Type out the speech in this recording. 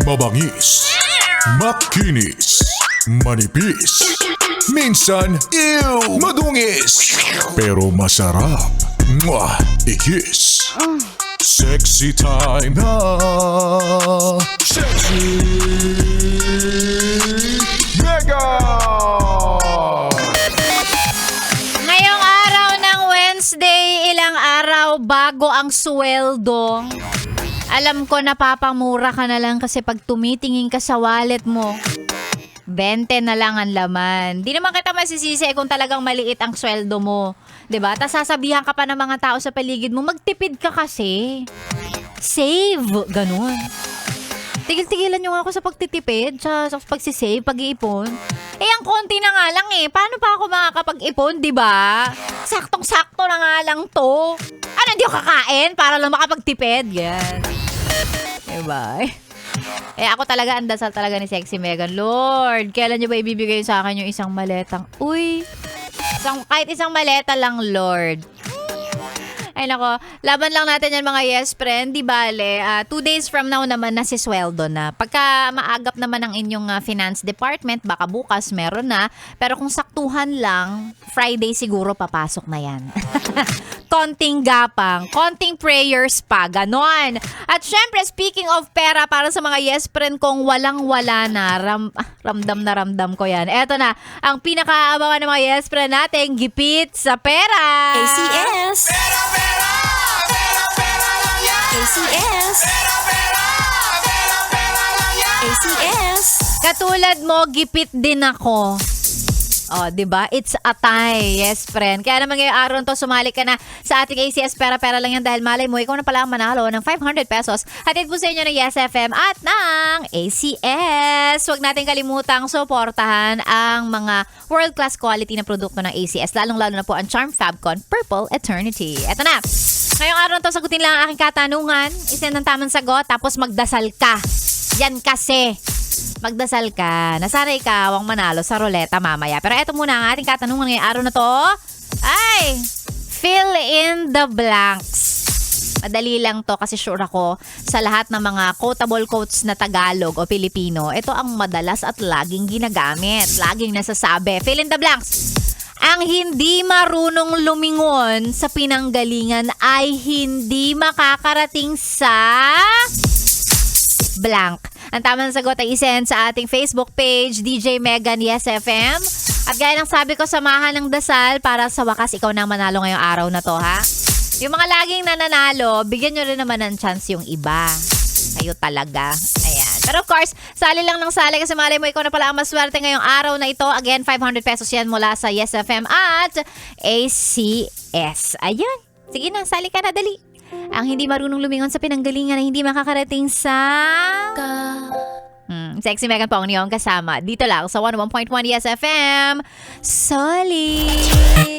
Mabangis, makinis, manipis, minsan, madungis, pero masarap. Mwah! Ikis. Sexy time na. Sexy Mega! Ngayong araw ng Wednesday, ilang araw bago ang sweldo. Alam ko napapamura ka na lang kasi pag tumitingin ka sa wallet mo, 20 na lang ang laman. Di naman kita masisisi kung talagang maliit ang sweldo mo. 'Di ba? Tapos sasabihan ka pa ng mga tao sa paligid mo, magtipid ka kasi. Save! Ganun. Tigil-tigilan nyo nga ako sa pagtitipid, sa pagsisave, pag-iipon. Eh, ang konti na nga lang eh. Paano pa ako makakapag-ipon, di ba? Saktong-sakto na nga lang to. Ano, hindi ko kakain para lang makapagtipid? Yan. Diba? Eh, ako talaga, ang dasal talaga ni Sexy Megan. Lord, kailan nyo ba ibibigay sa akin yung isang maletang? Uy, kahit isang maleta lang, Lord. Ay nako, laban lang natin yan mga yes friend, di bale. 2 days from now naman nasisweldo na. Pagka maagap naman ang inyong finance department, baka bukas meron na. Pero kung saktuhan lang, Friday siguro papasok na yan. Konting gapang, konting prayers pa, ganon. At syempre, speaking of pera, para sa mga yes friend kong walang-wala na, ramdam ko yan. Eto na, ang pinakaabangan ng mga yes friend natin, gipit sa pera. ACS. Pera, pera! Pera, pera lang yan! ACS. Pera, pera! Pera, pera lang yan! ACS. Katulad mo, gipit din ako. Oh, 'di ba? It's a tie. Yes, friend. Kaya naman ngayong araw to, sumali ka na sa ating ACS pera lang yan dahil malay mo, ikaw na pala ang manalo ng 500 pesos. Hatid po sa inyo ng Yes FM at ng ACS. Huwag natin kalimutang suportahan ang mga world-class quality na produkto ng ACS. Lalong-lalo na po ang Charm Fabcon Purple Eternity. Eto na. Ngayong araw to, sagutin lang ang aking katanungan. Isend ng tamang sagot, tapos magdasal ka. Yan kasi. Magdasal ka na sana ikaw ang manalo sa ruleta mamaya. Pero eto muna ang ating katanungan ngayong araw na to. Ay, fill in the blanks. Madali lang to kasi sure ako sa lahat ng mga quotable quotes na Tagalog o Pilipino, ito ang madalas at laging ginagamit. Laging nasasabi. Fill in the blanks. Ang hindi marunong lumingon sa pinanggalingan ay hindi makakarating sa blank. Ang tamang sagot ay isend sa ating Facebook page, DJ Megan Yes FM. At gaya ng sabi ko, samahan ng dasal para sa wakas ikaw na manalo ngayong araw na to, ha? Yung mga laging nananalo, bigyan nyo rin naman ng chance yung iba. Kayo talaga. Ayan. Pero of course, sali lang ng sali kasi malay mo ikaw na pala ang maswerte ngayong araw na ito. Again, 500 pesos yan mula sa Yes FM at ACS. Ayan. Sige na, sali ka na, dali. Ang hindi marunong lumingon sa pinanggalingan ay hindi makakarating sa Sexy Megan po ang niyong kasama. Dito lang sa 101.1 Yes FM. Solid!